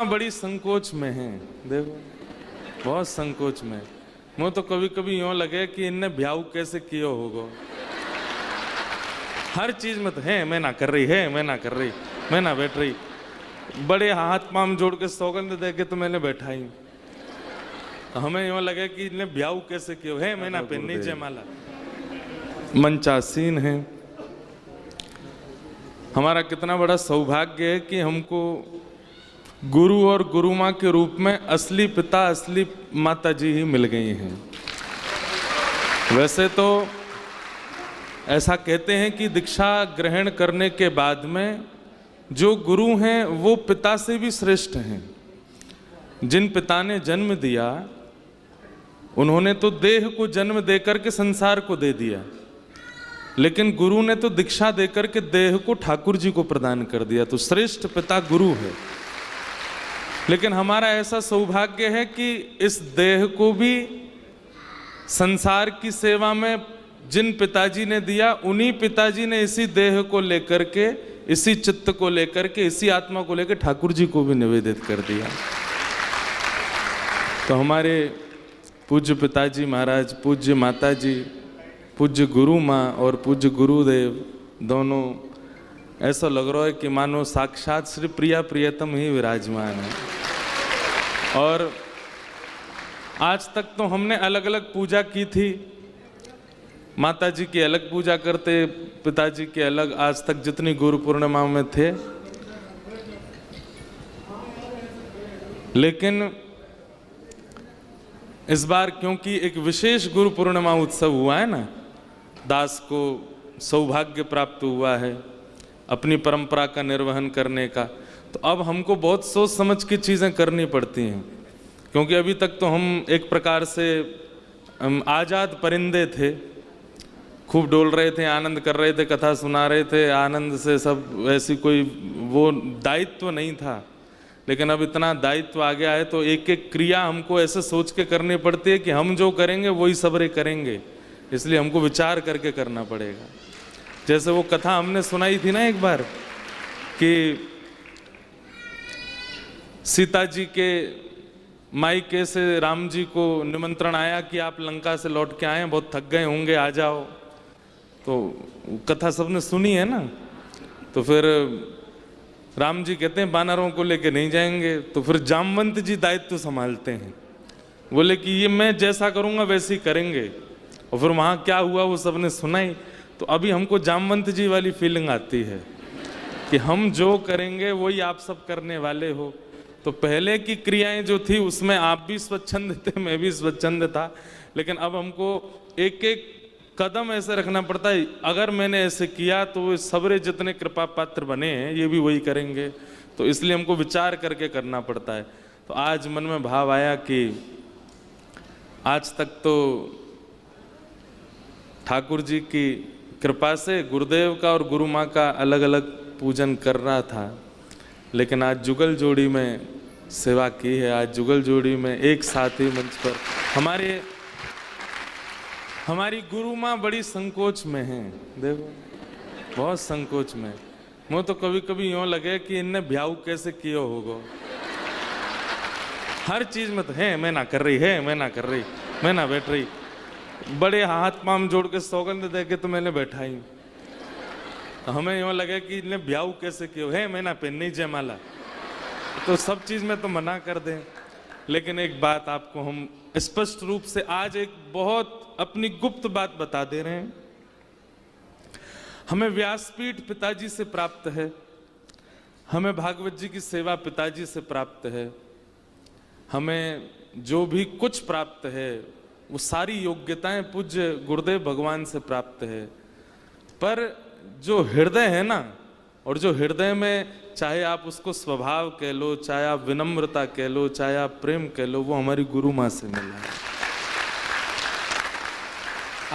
बड़ी संकोच में है, देखो बहुत संकोच में। मुझे तो कभी कभी यूं लगे कि इनने ब्याह कैसे किया होगा। हर चीज में तो है मैं ना कर रही, है मैं ना कर रही, मैं ना बैठ रही। बड़े हाथ पांव जोड़ के सौगंध दे के तो मैंने बैठा ही। तो हमें यूं लगे कि इनने ब्याह कैसे किया है, मैं ना पहननी जयमाला। मंचासीन है। हमारा कितना बड़ा सौभाग्य है कि हमको गुरु और गुरु माँ के रूप में असली पिता असली माता जी ही मिल गई हैं। वैसे तो ऐसा कहते हैं कि दीक्षा ग्रहण करने के बाद में जो गुरु हैं वो पिता से भी श्रेष्ठ हैं। जिन पिता ने जन्म दिया उन्होंने तो देह को जन्म देकर के संसार को दे दिया, लेकिन गुरु ने तो दीक्षा देकर के देह को ठाकुर जी को प्रदान कर दिया। तो श्रेष्ठ पिता गुरु है। लेकिन हमारा ऐसा सौभाग्य है कि इस देह को भी संसार की सेवा में जिन पिताजी ने दिया, उन्हीं पिताजी ने इसी देह को लेकर के, इसी चित्त को लेकर के, इसी आत्मा को लेकर ठाकुर जी को भी निवेदित कर दिया। तो हमारे पूज्य पिताजी महाराज, पूज्य माता जी, पूज्य गुरु माँ और पूज्य गुरुदेव दोनों ऐसा लग रहा है कि मानो साक्षात श्री प्रिया प्रियतम ही विराजमान है। और आज तक तो हमने अलग अलग पूजा की थी। माता जी की अलग पूजा करते, पिताजी की अलग। आज तक जितनी गुरु पूर्णिमा में थे, लेकिन इस बार क्योंकि एक विशेष गुरु पूर्णिमा उत्सव हुआ है ना, दास को सौभाग्य प्राप्त हुआ है अपनी परंपरा का निर्वहन करने का, तो अब हमको बहुत सोच समझ की चीज़ें करनी पड़ती हैं। क्योंकि अभी तक तो हम एक प्रकार से आज़ाद परिंदे थे, खूब डोल रहे थे, आनंद कर रहे थे, कथा सुना रहे थे, आनंद से सब, ऐसी कोई वो दायित्व नहीं था। लेकिन अब इतना दायित्व आ गया है तो एक एक क्रिया हमको ऐसे सोच के करनी पड़ती है कि हम जो करेंगे वही सबरे करेंगे, इसलिए हमको विचार करके करना पड़ेगा। जैसे वो कथा हमने सुनाई थी ना एक बार कि सीता जी के मायके से राम जी को निमंत्रण आया कि आप लंका से लौट के आए, बहुत थक गए होंगे, आ जाओ। तो कथा सबने सुनी है ना। तो फिर राम जी कहते हैं बानरों को लेके नहीं जाएंगे। तो फिर जामवंत जी दायित्व संभालते हैं, बोले कि ये मैं जैसा करूँगा वैसे ही करेंगे। और फिर वहाँ क्या हुआ वो सबने सुनाई। तो अभी हमको जामवंत जी वाली फीलिंग आती है कि हम जो करेंगे वही आप सब करने वाले हो। तो पहले की क्रियाएं जो थी उसमें आप भी स्वच्छंद थे, मैं भी स्वच्छंद था, लेकिन अब हमको एक एक कदम ऐसे रखना पड़ता है। अगर मैंने ऐसे किया तो सबरे जितने कृपा पात्र बने हैं ये भी वही करेंगे, तो इसलिए हमको विचार करके करना पड़ता है। तो आज मन में भाव आया कि आज तक तो ठाकुर जी की कृपा से गुरुदेव का और गुरु माँ का अलग अलग पूजन कर रहा था, लेकिन आज जुगल जोड़ी में सेवा की है। आज जुगल जोड़ी में एक साथ ही मंच पर हमारी गुरु माँ बड़ी संकोच में है, देखो बहुत संकोच में। मुझे तो कभी कभी यूं लगे कि इनने ब्याह कैसे किया होगा। हर चीज में तो है मैं ना कर रही, है मैं ना कर रही, मैं ना बैठ रही। बड़े हाथ पांव जोड़ के सौगंध दे के तो मैंने बैठा ही। तो हमें यूं लगे कि इनने ब्याह कैसे किया है, मैं ना पहननी जयमाला। तो सब चीज में तो मना कर दें। लेकिन एक बात आपको हम स्पष्ट रूप से आज एक बहुत अपनी गुप्त बात बता दे रहे हैं। हमें व्यासपीठ पिताजी से प्राप्त है, हमें भागवत जी की सेवा पिताजी से प्राप्त है, हमें जो भी कुछ प्राप्त है वो सारी योग्यताएं पूज्य गुरुदेव भगवान से प्राप्त है। पर जो हृदय है ना, और जो हृदय में चाहे आप उसको स्वभाव कह लो, चाहे आप विनम्रता कह लो, चाहे आप प्रेम कह लो, वो हमारी गुरु माँ से मिला है।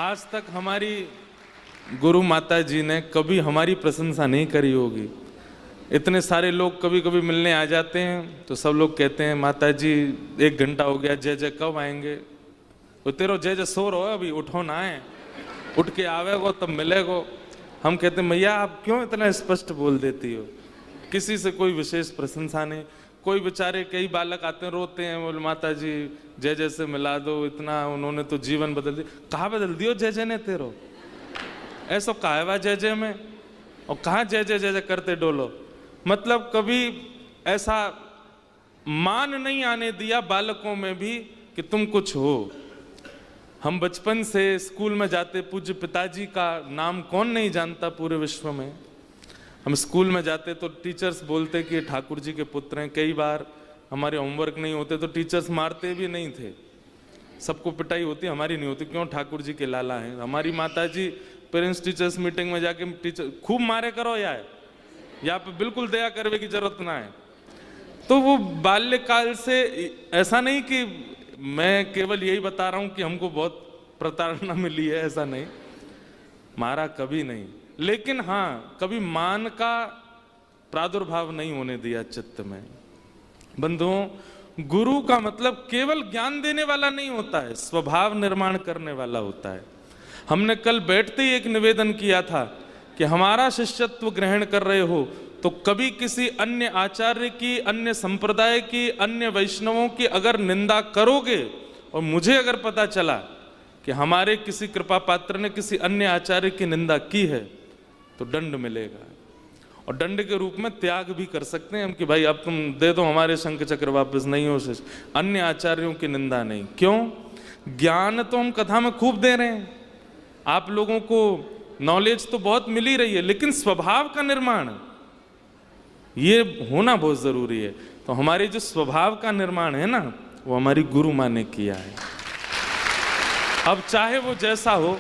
आज तक हमारी गुरु माता जी ने कभी हमारी प्रशंसा नहीं करी होगी। इतने सारे लोग कभी कभी मिलने आ जाते हैं तो सब लोग कहते हैं माता जी 1 घंटा हो गया, जय जय कब आएंगे? तो तेरो जय जय सो रहो, अभी उठो ना है, उठ के आवेगो तब मिलेगो। हम कहते हैं मैया आप क्यों इतना स्पष्ट बोल देती हो? किसी से कोई विशेष प्रशंसा नहीं, कोई बेचारे कई बालक आते हैं, रोते हैं, बोले माता जी जय जय से मिला दो, इतना उन्होंने तो जीवन बदल दिया। कहाँ बदल दियो जय जय ने तेरो, ऐसा कहा हुआ जय जय में, और कहाँ जय जय जय जय करते डोलो। मतलब कभी ऐसा मान नहीं आने दिया बालकों में भी कि तुम कुछ हो। हम बचपन से स्कूल में जाते, पूज्य पिताजी का नाम कौन नहीं जानता पूरे विश्व में। हम स्कूल में जाते तो टीचर्स बोलते कि ये ठाकुर जी के पुत्र हैं। कई बार हमारे होमवर्क नहीं होते तो टीचर्स मारते भी नहीं थे, सबको पिटाई होती, हमारी नहीं होती, क्यों, ठाकुर जी के लाला हैं। हमारी माता जी पेरेंट्स टीचर्स मीटिंग में जाके टीचर खूब मारे करो यार, यहाँ पे बिल्कुल दया करने की जरूरत ना है। तो वो बाल्यकाल से, ऐसा नहीं कि मैं केवल यही बता रहा हूं कि हमको बहुत प्रताड़ना मिली है, ऐसा नहीं, मारा कभी नहीं, लेकिन हाँ कभी मान का प्रादुर्भाव नहीं होने दिया चित्त में। बंधुओं, गुरु का मतलब केवल ज्ञान देने वाला नहीं होता है, स्वभाव निर्माण करने वाला होता है। हमने कल बैठते ही एक निवेदन किया था कि हमारा शिष्यत्व ग्रहण कर रहे हो तो कभी किसी अन्य आचार्य की, अन्य संप्रदाय की, अन्य वैष्णवों की अगर निंदा करोगे और मुझे अगर पता चला कि हमारे किसी कृपा पात्र ने किसी अन्य आचार्य की निंदा की है तो दंड मिलेगा, और दंड के रूप में त्याग भी कर सकते हैं हम कि भाई अब तुम दे दो हमारे शंख चक्र वापस, नहीं हो शिष्य, अन्य आचार्यों की निंदा नहीं। क्यों? ज्ञान तो हम कथा में खूब दे रहे हैं, आप लोगों को नॉलेज तो बहुत मिल ही रही है, लेकिन स्वभाव का निर्माण ये होना बहुत जरूरी है। तो हमारे जो स्वभाव का निर्माण है ना, वो हमारी गुरु माँ ने किया है। अब चाहे वो जैसा हो,